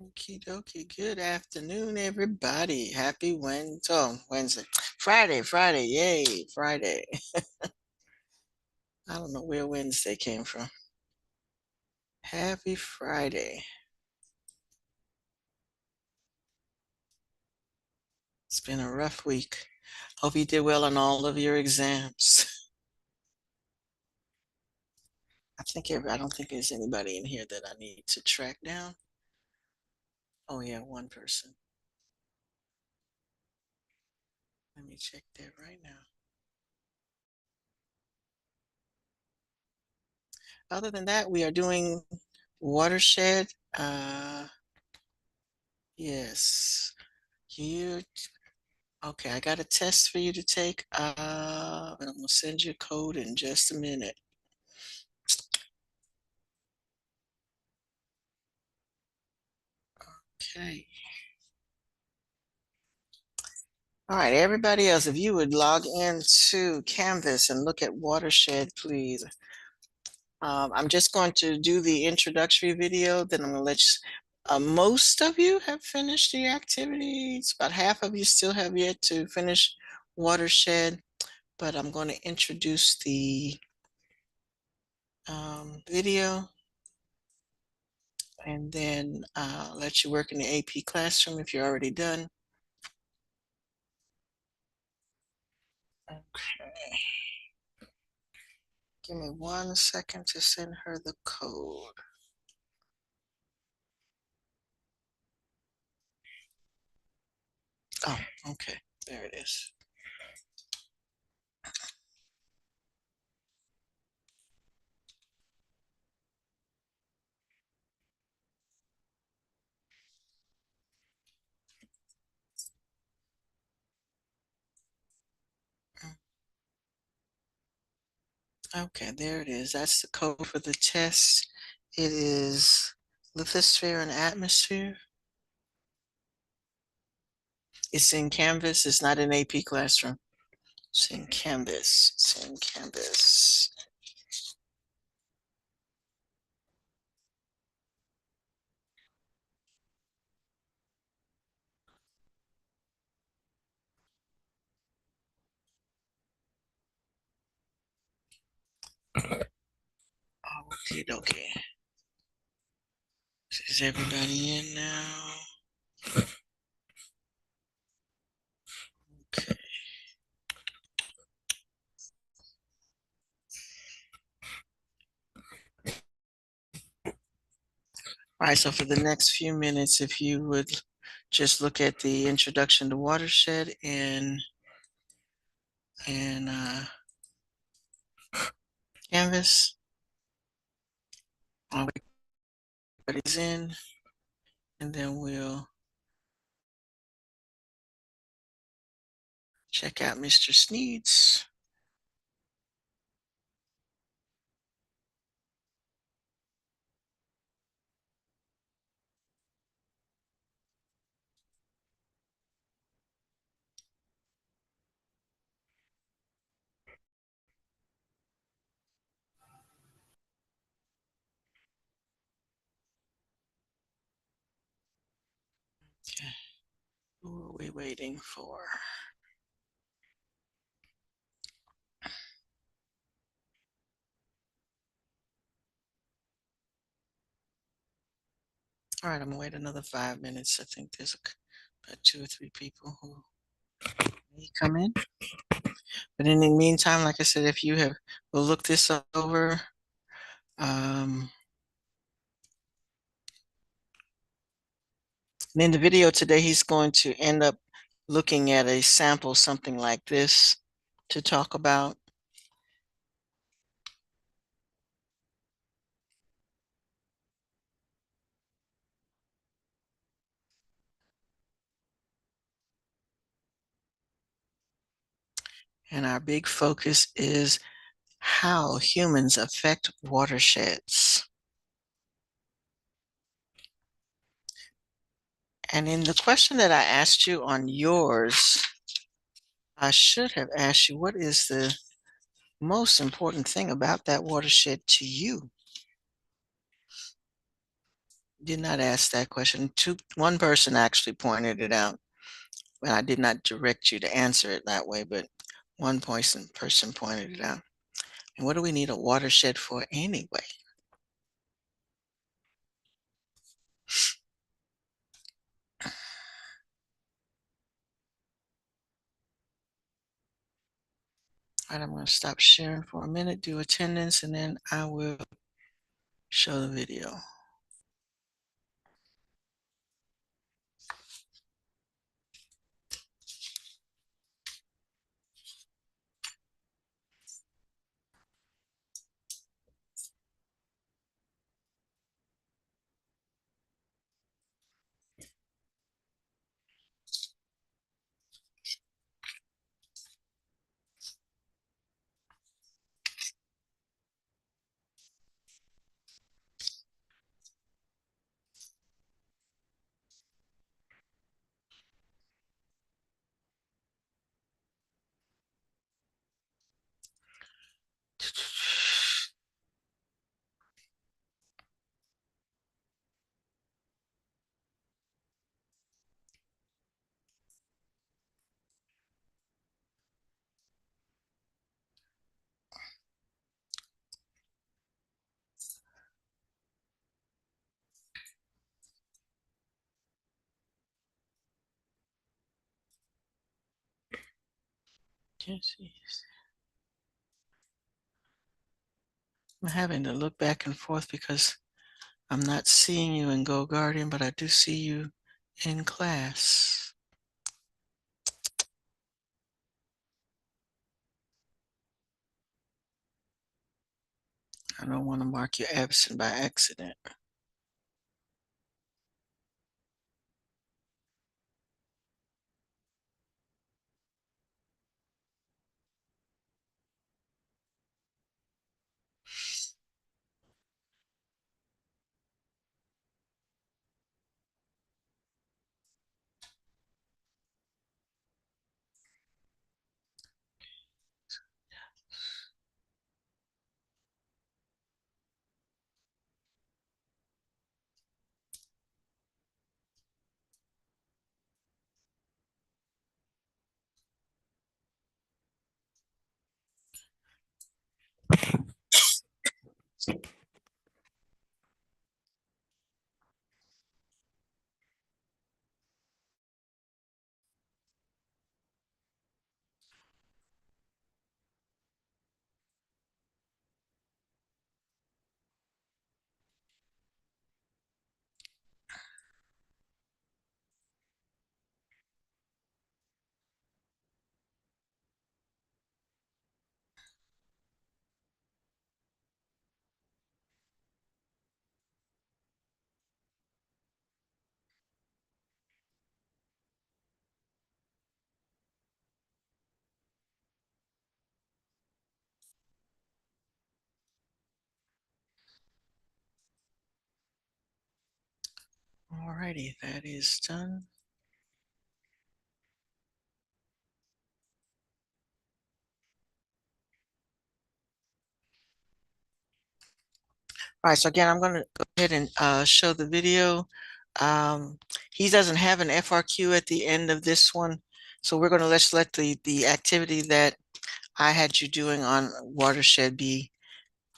Okie dokie. Good afternoon, everybody. Happy Wednesday. Oh, Wednesday. Friday. Yay, Friday. I don't know where Wednesday came from. Happy Friday. It's been a rough week. Hope you did well on all of your exams. I don't think there's anybody in here that I need to track down. Oh yeah, one person. Let me check that right now. Other than that, we are doing watershed. Yes. You Okay, I got a test for you to take. And I'm gonna send you a code in just a minute. Okay. All right, everybody else, if you would log into Canvas and look at Watershed, please. I'm just going to do the introductory video, then I'm gonna let you, most of you have finished the activities. About half of you still have yet to finish Watershed, but I'm going to introduce the video. And then let you work in the AP classroom if you're already done. Okay. Give me 1 second to send her the code. Oh, okay. There it is. Okay, there it is. That's the code for the test. It is lithosphere and atmosphere. It's in Canvas. It's not in AP classroom. It's in Canvas. It's in Canvas. Okay, okay. Is everybody in now? Okay. All right, so for the next few minutes, if you would just look at the introduction to Watershed and Canvas. Everybody's in, and then we'll check out Mr. Sneeds. Okay. Who are we waiting for? All right, I'm gonna wait another 5 minutes. I think there's about 2 or 3 people who may come in. But in the meantime, like I said, if you have, we'll look this over. And in the video today, he's going to end up looking at a sample, something like this, to talk about. And our big focus is how humans affect watersheds. And in the question that I asked you on yours, I should have asked you, what is the most important thing about that watershed to you? did not ask that question. One person actually pointed it out, and I did not direct you to answer it that way, but one person pointed it out. And what do we need a watershed for anyway? All right, I'm going to stop sharing for a minute, do attendance, and then I will show the video. I'm having to look back and forth because I'm not seeing you in GoGuardian, but I do see you in class. I don't want to mark you absent by accident. Alrighty, that is done. All right, so again, I'm going to go ahead and show the video. He doesn't have an FRQ at the end of this one, so we're going to let the activity that I had you doing on watershed be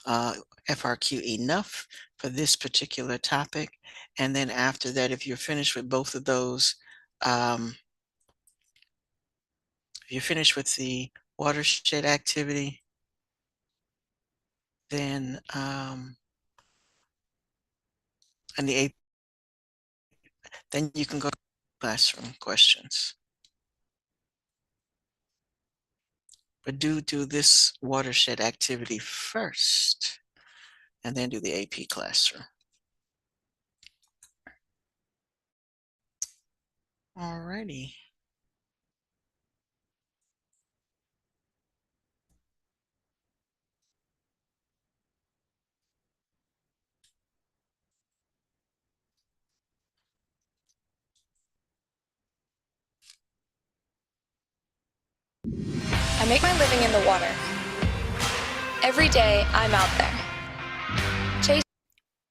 FRQ enough for this particular topic. And then after that, if you're finished with both of those, if you're finished with the watershed activity, then and the then you can go to classroom questions. But do this watershed activity first, and then do the AP classroom. Alrighty. I make my living in the water. Every day, I'm out there.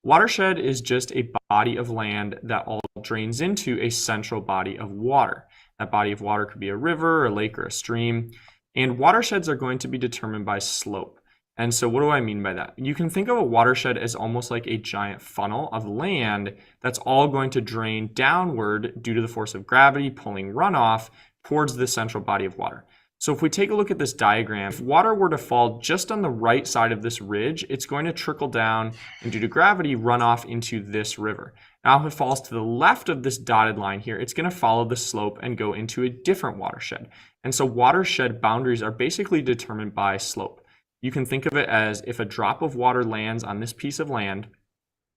Watershed is just a body of land that all drains into a central body of water. That body of water could be a river, a lake, or a stream. And watersheds are going to be determined by slope. And so what do I mean by that? You can think of a watershed as almost like a giant funnel of land that's all going to drain downward due to the force of gravity pulling runoff towards the central body of water. So if we take a look at this diagram, if water were to fall just on the right side of this ridge, it's going to trickle down and due to gravity run off into this river. Now if it falls to the left of this dotted line here, it's going to follow the slope and go into a different watershed. And so watershed boundaries are basically determined by slope. You can think of it as if a drop of water lands on this piece of land,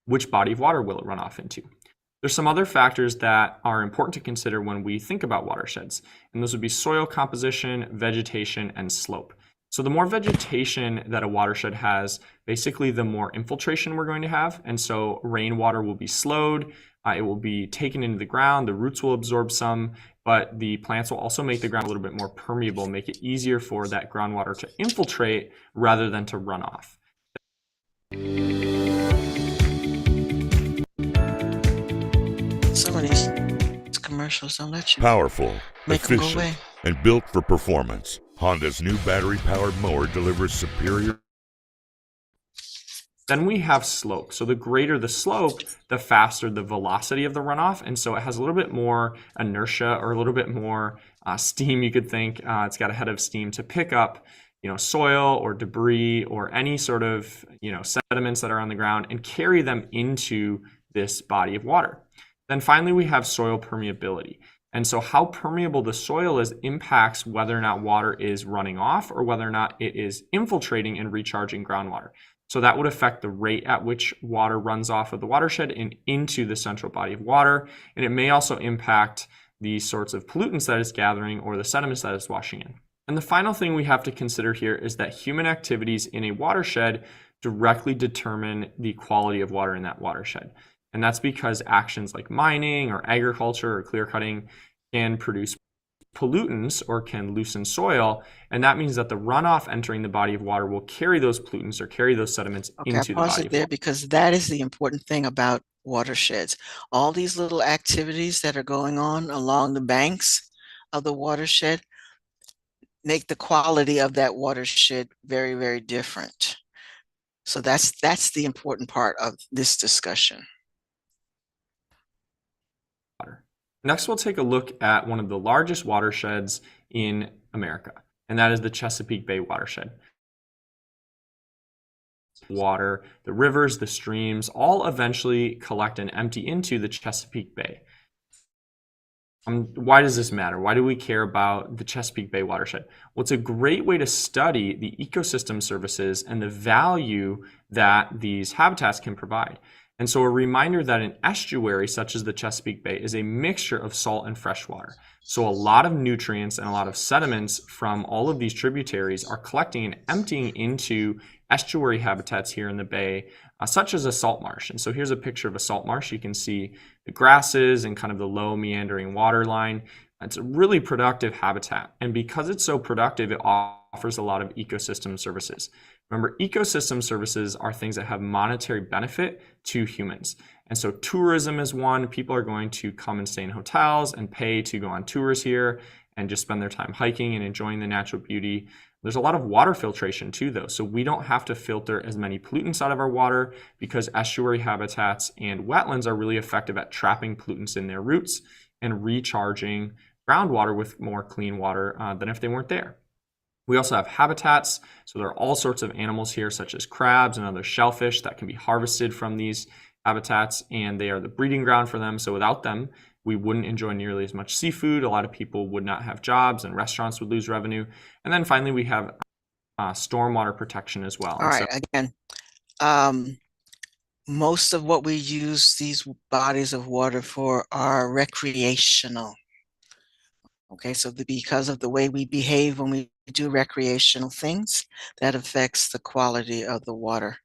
which body of water will it run off into? There's some other factors that are important to consider when we think about watersheds, and those would be soil composition, vegetation, and slope. So the more vegetation that a watershed has, basically the more infiltration we're going to have, and so rainwater will be slowed, it will be taken into the ground, the roots will absorb some, but the plants will also make the ground a little bit more permeable, make it easier for that groundwater to infiltrate rather than to run off. Some of these commercials don't let you Powerful, make them go efficient, away. and built for performance, Honda's new battery-powered mower delivers superior. Then we have slope. So the greater the slope, the faster the velocity of the runoff. And so it has a little bit more inertia or a little bit more steam, you could think. It's got a head of steam to pick up soil or debris or any sort of sediments that are on the ground and carry them into this body of water. Then finally, we have soil permeability. And so how permeable the soil is impacts whether or not water is running off or whether or not it is infiltrating and recharging groundwater. So that would affect the rate at which water runs off of the watershed and into the central body of water. And it may also impact the sorts of pollutants that it's gathering or the sediments that it's washing in. And the final thing we have to consider here is that human activities in a watershed directly determine the quality of water in that watershed. And that's because actions like mining or agriculture or clear cutting can produce pollutants or can loosen soil. And that means that the runoff entering the body of water will carry those pollutants or carry those sediments into the body Pause it of there water. because that is the important thing about watersheds. All these little activities that are going on along the banks of the watershed make the quality of that watershed very, very different. So that's the important part of this discussion. Next, we'll take a look at one of the largest watersheds in America, and that is the Chesapeake Bay watershed. Water, the rivers, the streams, all eventually collect and empty into the Chesapeake Bay. Why does this matter? Why do we care about the Chesapeake Bay watershed? Well, it's a great way to study the ecosystem services and the value that these habitats can provide. And so a reminder that an estuary such as the Chesapeake Bay is a mixture of salt and fresh water. So a lot of nutrients and a lot of sediments from all of these tributaries are collecting and emptying into estuary habitats here in the bay, such as a salt marsh. And so here's a picture of a salt marsh. You can see the grasses and kind of the low meandering water line. It's a really productive habitat. And because it's so productive, it offers a lot of ecosystem services. Remember, ecosystem services are things that have monetary benefit to humans. And so tourism is one. People are going to come and stay in hotels and pay to go on tours here and just spend their time hiking and enjoying the natural beauty. There's a lot of water filtration too, though. So we don't have to filter as many pollutants out of our water because estuary habitats and wetlands are really effective at trapping pollutants in their roots and recharging groundwater with more clean water than if they weren't there. We also have habitats. So there are all sorts of animals here, such as crabs and other shellfish that can be harvested from these habitats, and they are the breeding ground for them. So without them, we wouldn't enjoy nearly as much seafood. A lot of people would not have jobs and restaurants would lose revenue. And then finally, we have stormwater protection as well. All right, again, most of what we use these bodies of water for are recreational. Okay, so because of the way we behave when we do recreational things, that affects the quality of the water.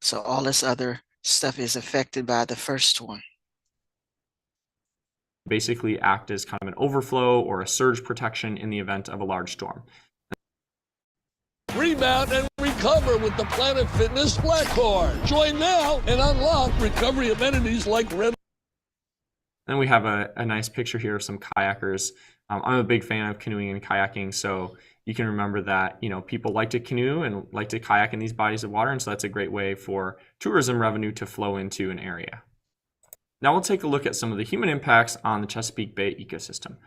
So all this other stuff is affected by the first one. Basically act as kind of an overflow or a surge protection in the event of a large storm. Rebound and recover. recover with the Planet Fitness Black Card. Join now and unlock recovery amenities like Red. Then we have a nice picture here of some kayakers. I'm a big fan of canoeing and kayaking, so you can remember that, you know, people like to canoe and like to kayak in these bodies of water, and so that's a great way for tourism revenue to flow into an area. Now we'll take a look at some of the human impacts on the Chesapeake Bay ecosystem.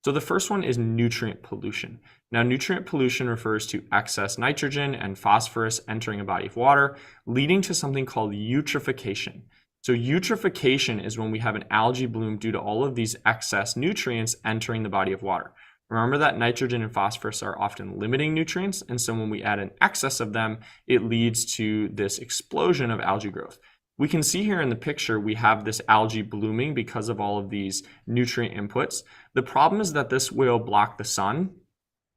So the first one is nutrient pollution. Now, nutrient pollution refers to excess nitrogen and phosphorus entering a body of water, leading to something called eutrophication. So eutrophication is when we have an algae bloom due to all of these excess nutrients entering the body of water. Remember that nitrogen and phosphorus are often limiting nutrients, and so when we add an excess of them, it leads to this explosion of algae growth. We can see here in the picture, we have this algae blooming because of all of these nutrient inputs. The problem is that this will block the sun,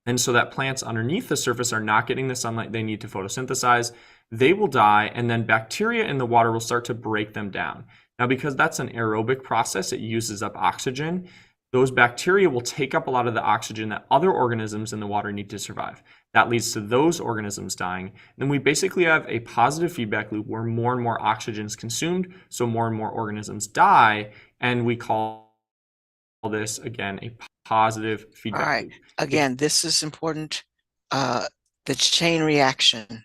and so that plants underneath the surface are not getting the sunlight they need to photosynthesize. They will die, and then bacteria in the water will start to break them down. Now, because that's an aerobic process, it uses up oxygen. Those bacteria will take up a lot of the oxygen that other organisms in the water need to survive. That leads to those organisms dying. Then we basically have a positive feedback loop where more and more oxygen is consumed, so more and more organisms die, and we call this, again, a positive feedback All right. loop. Again, this is important. The chain reaction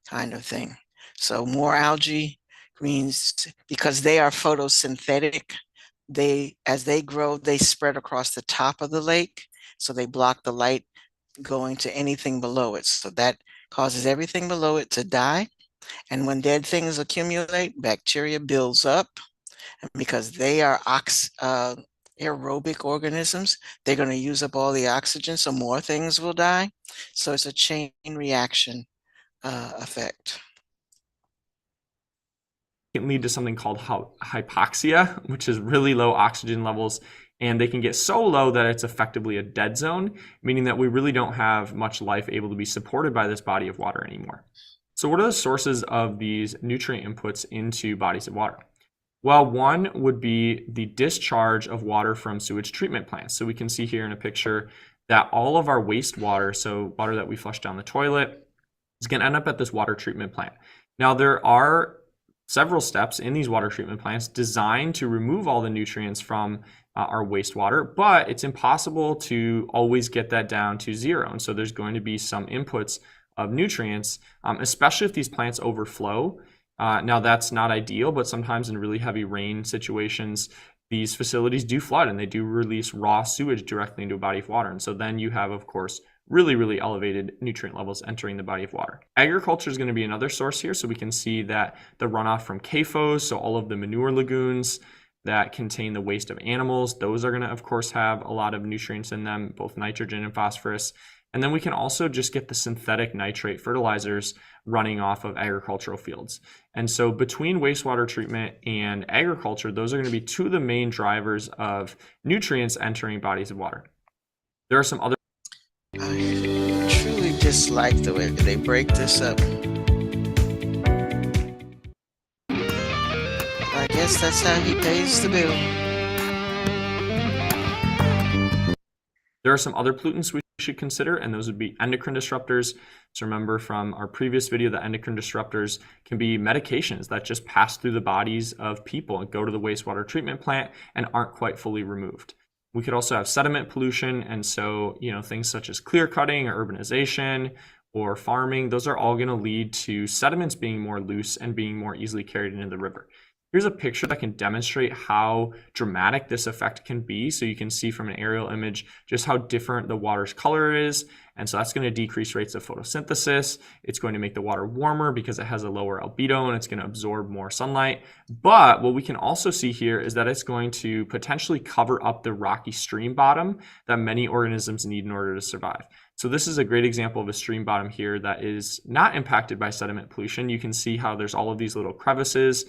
kind of thing. So more algae means, because they are photosynthetic, as they grow, they spread across the top of the lake. So they block the light going to anything below it. So that causes everything below it to die. And when dead things accumulate, bacteria builds up. And because they are aerobic organisms, they're going to use up all the oxygen, so more things will die. So it's a chain reaction effect. Can lead to something called hypoxia, which is really low oxygen levels, and they can get so low that it's effectively a dead zone, meaning that we really don't have much life able to be supported by this body of water anymore. So what are the sources of these nutrient inputs into bodies of water? Well, one would be the discharge of water from sewage treatment plants. So we can see here in a picture that all of our wastewater, so water that we flush down the toilet, is going to end up at this water treatment plant. Now, there are several steps in these water treatment plants designed to remove all the nutrients from our wastewater, but it's impossible to always get that down to zero. And so there's going to be some inputs of nutrients, especially if these plants overflow. Now that's not ideal, but sometimes in really heavy rain situations, these facilities do flood and they do release raw sewage directly into a body of water. And so then you have, of course, really elevated nutrient levels entering the body of water. Agriculture is going to be another source here. So we can see that the runoff from CAFOs, so all of the manure lagoons that contain the waste of animals, those are going to, of course, have a lot of nutrients in them, both nitrogen and phosphorus. And then we can also just get the synthetic nitrate fertilizers running off of agricultural fields. And so between wastewater treatment and agriculture, those are going to be two of the main drivers of nutrients entering bodies of water. There are some other. I truly dislike the way they break this up. I guess that's how he pays the bill. There are some other pollutants we should consider, and those would be endocrine disruptors. So remember from our previous video that endocrine disruptors can be medications that just pass through the bodies of people and go to the wastewater treatment plant and aren't quite fully removed. We could also have sediment pollution, and so things such as clear cutting or urbanization or farming, those are all going to lead to sediments being more loose and being more easily carried into the river. Here's a picture that can demonstrate how dramatic this effect can be. So you can see from an aerial image just how different the water's color is. And so that's going to decrease rates of photosynthesis. It's going to make the water warmer because it has a lower albedo and it's going to absorb more sunlight. But what we can also see here is that it's going to potentially cover up the rocky stream bottom that many organisms need in order to survive. So this is a great example of a stream bottom here that is not impacted by sediment pollution. You can see how there's all of these little crevices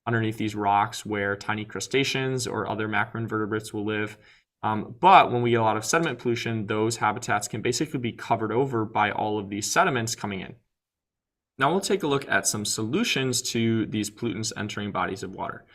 underneath these rocks where tiny crustaceans or other macroinvertebrates will live. But when we get a lot of sediment pollution, those habitats can basically be covered over by all of these sediments coming in. Now we'll take a look at some solutions to these pollutants entering bodies of water.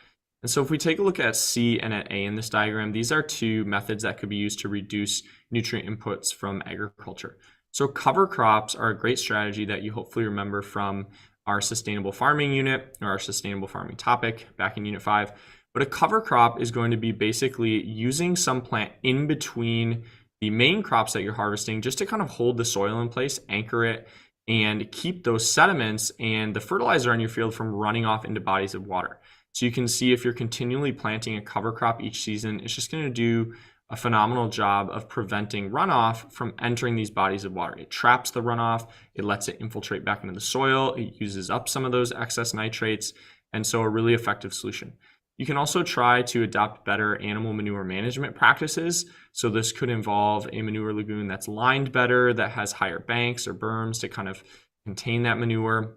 And so if we take a look at C and at A in this diagram, these are two methods that could be used to reduce nutrient inputs from agriculture. So cover crops are a great strategy that you hopefully remember from our sustainable farming unit or our sustainable farming topic back in Unit 5. But a cover crop is going to be basically using some plant in between the main crops that you're harvesting just to kind of hold the soil in place, anchor it, and keep those sediments and the fertilizer on your field from running off into bodies of water. So you can see if you're continually planting a cover crop each season, it's just going to do a phenomenal job of preventing runoff from entering these bodies of water. It traps the runoff, it lets it infiltrate back into the soil, it uses up some of those excess nitrates, and so a really effective solution. You can also try to adopt better animal manure management practices. So this could involve a manure lagoon that's lined better, that has higher banks or berms to kind of contain that manure.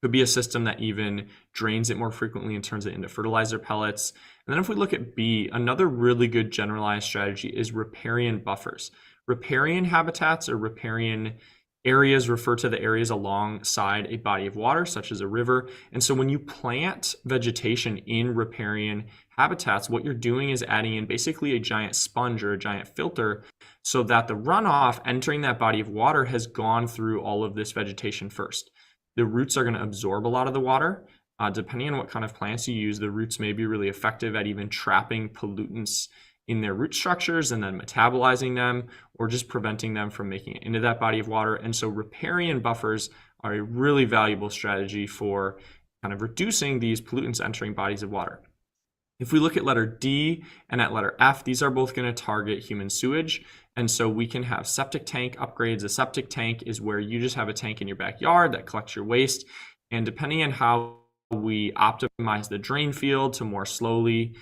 Could be a system that even drains it more frequently and turns it into fertilizer pellets. And then if we look at B, another really good generalized strategy is riparian buffers. Riparian habitats or riparian areas refer to the areas alongside a body of water, such as a river. And so when you plant vegetation in riparian habitats, what you're doing is adding in basically a giant sponge or a giant filter so that the runoff entering that body of water has gone through all of this vegetation first. The roots are going to absorb a lot of the water. Depending on what kind of plants you use, the roots may be really effective at even trapping pollutants in their root structures and then metabolizing them or just preventing them from making it into that body of water. And so riparian buffers are a really valuable strategy for kind of reducing these pollutants entering bodies of water. If we look at letter D and at letter F, these are both going to target human sewage. And so we can have septic tank upgrades. A septic tank is where you just have a tank in your backyard that collects your waste. And depending on how we optimize the drain field to more slowly,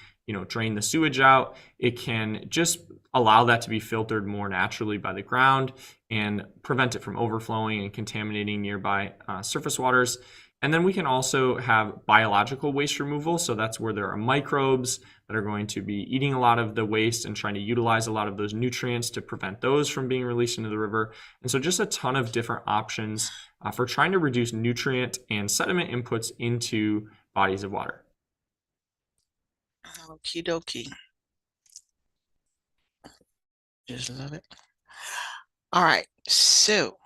drain the sewage out, it can just allow that to be filtered more naturally by the ground and prevent it from overflowing and contaminating nearby surface waters. And then we can also have biological waste removal. So that's where there are microbes that are going to be eating a lot of the waste and trying to utilize a lot of those nutrients to prevent those from being released into the river. And so just a ton of different options for trying to reduce nutrient and sediment inputs into bodies of water. Okie dokie. Just love it. All right. So,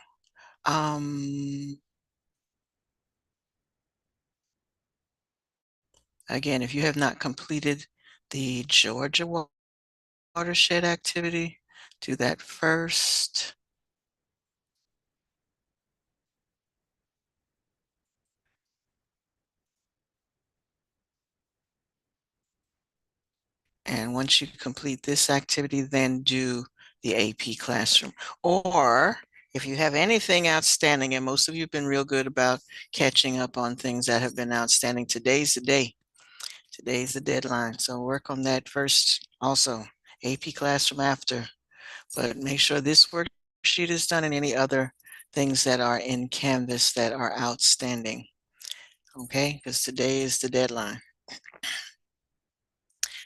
again, if you have not completed the Georgia watershed activity, do that first. And once you complete this activity, then do the AP Classroom. Or if you have anything outstanding, and most of you have been real good about catching up on things that have been outstanding, today's the day. Today's the deadline. So work on that first also. AP Classroom after. But make sure this worksheet is done and any other things that are in Canvas that are outstanding. Okay, because today is the deadline.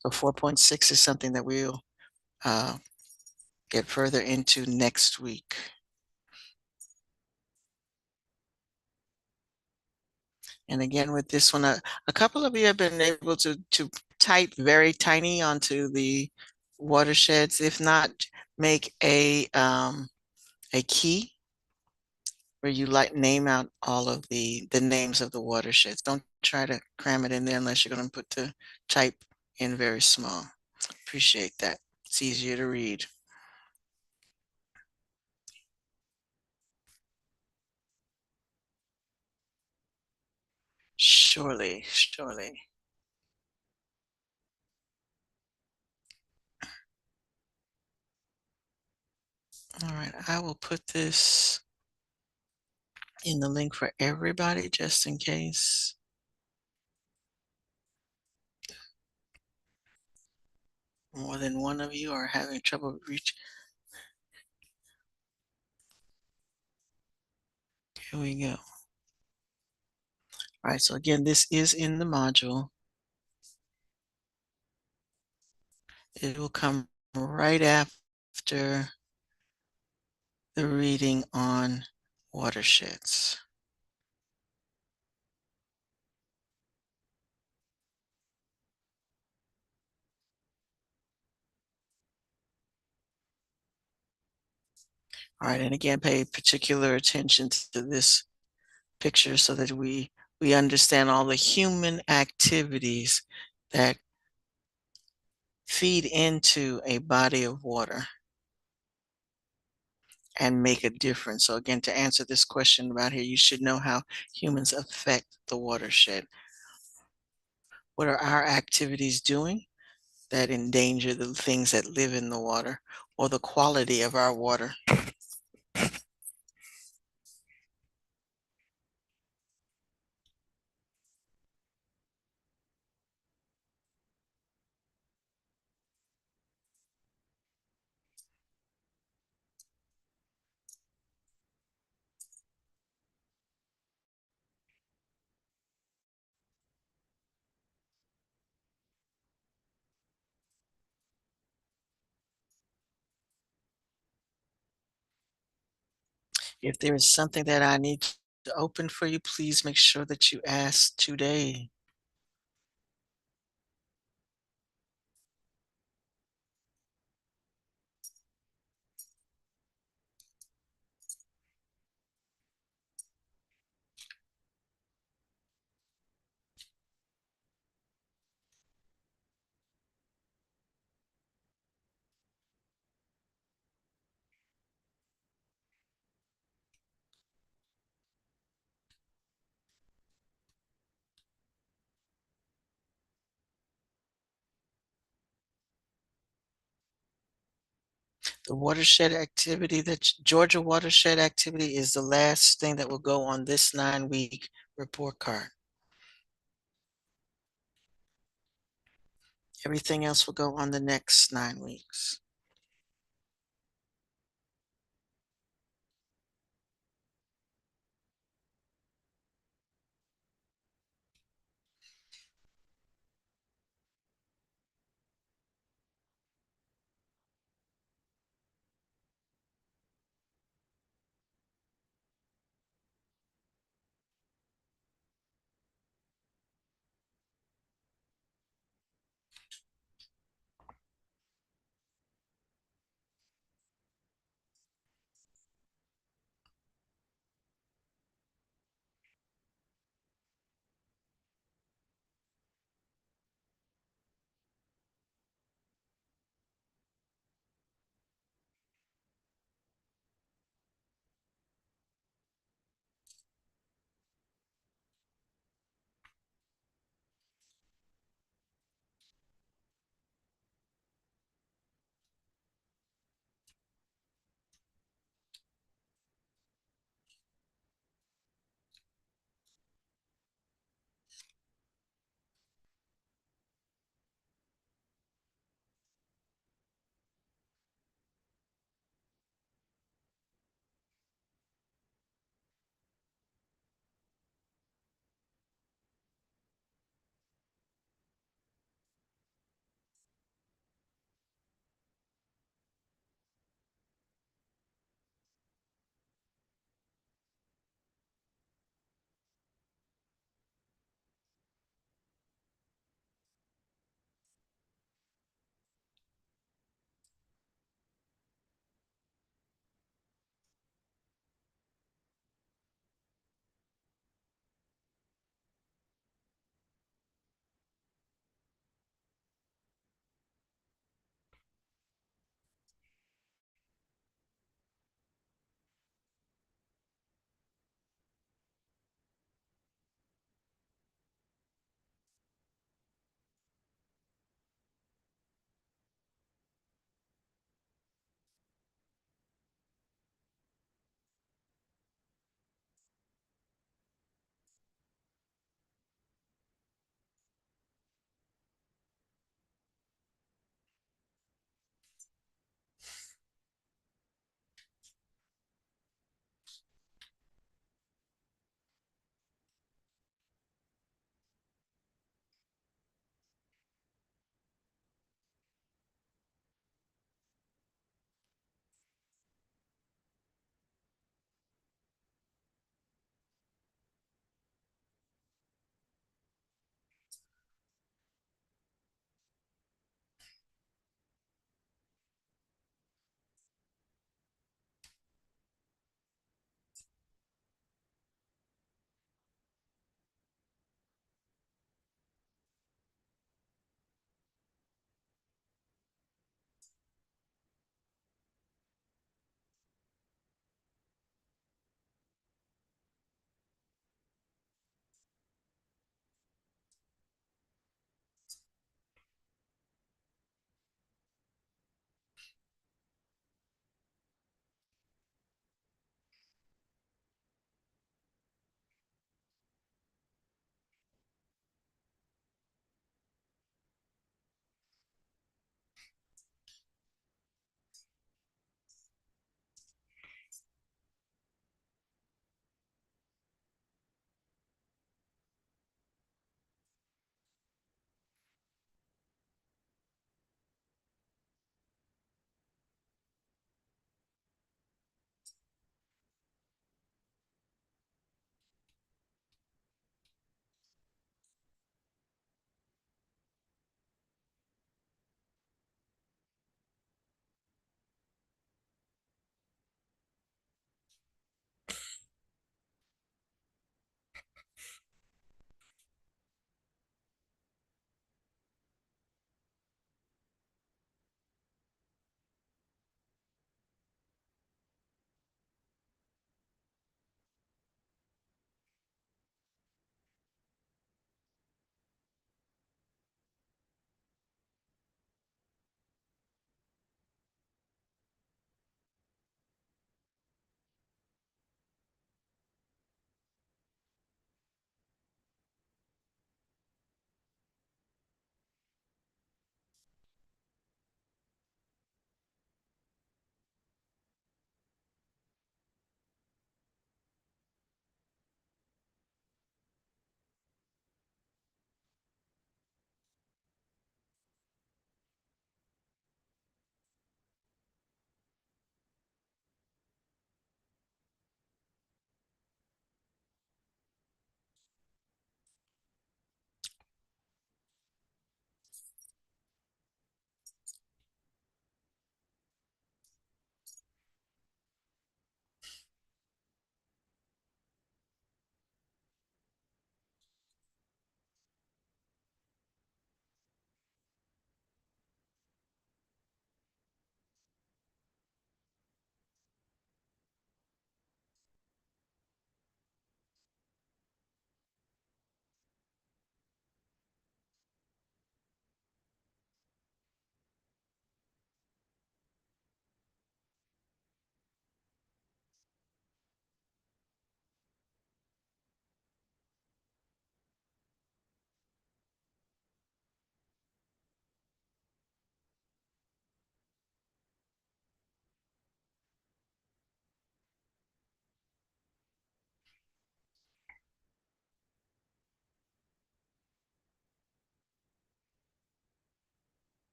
So 4.6 is something that we'll get further into next week. And again, with this one, a couple of you have been able to type very tiny onto the watersheds. If not, make a key where you name out all of the names of the watersheds. Don't try to cram it in there unless you're going to put the type in very small. Appreciate that. It's easier to read. Surely, surely. All right, I will put this in the link for everybody just in case. More than one of you are having trouble reaching. Here we go. All right, so again, this is in the module. It will come right after the reading on watersheds. All right, and again, pay particular attention to this picture so that we understand all the human activities that feed into a body of water and make a difference. So again, to answer this question about here, you should know how humans affect the watershed. What are our activities doing that endanger the things that live in the water or the quality of our water? If there is something that I need to open for you, please make sure that you ask today. The watershed activity, that Georgia watershed activity is the last thing that will go on this 9-week report card. Everything else will go on the next 9 weeks.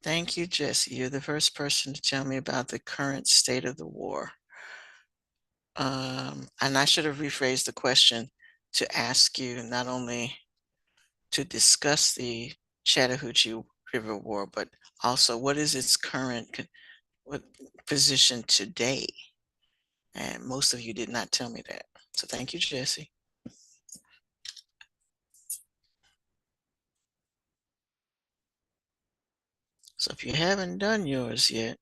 Thank you, Jesse. You're the first person to tell me about the current state of the war. And I should have rephrased the question to ask you not only to discuss the Chattahoochee River War, but also what is its current what position today? And most of you did not tell me that. So thank you, Jesse. So if you haven't done yours yet,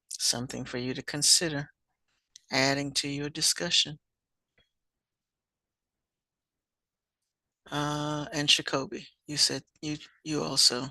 something for you to consider adding to your discussion. And Jacoby, you said you also.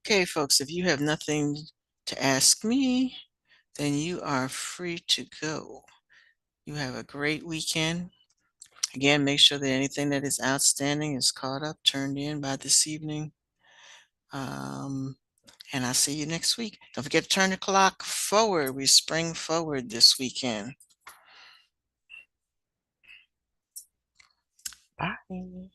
Okay, folks, if you have nothing to ask me, then you are free to go. You have a great weekend. Again, make sure that anything that is outstanding is caught up, turned in by this evening. And I'll see you next week. Don't forget to turn the clock forward. We spring forward this weekend. Bye.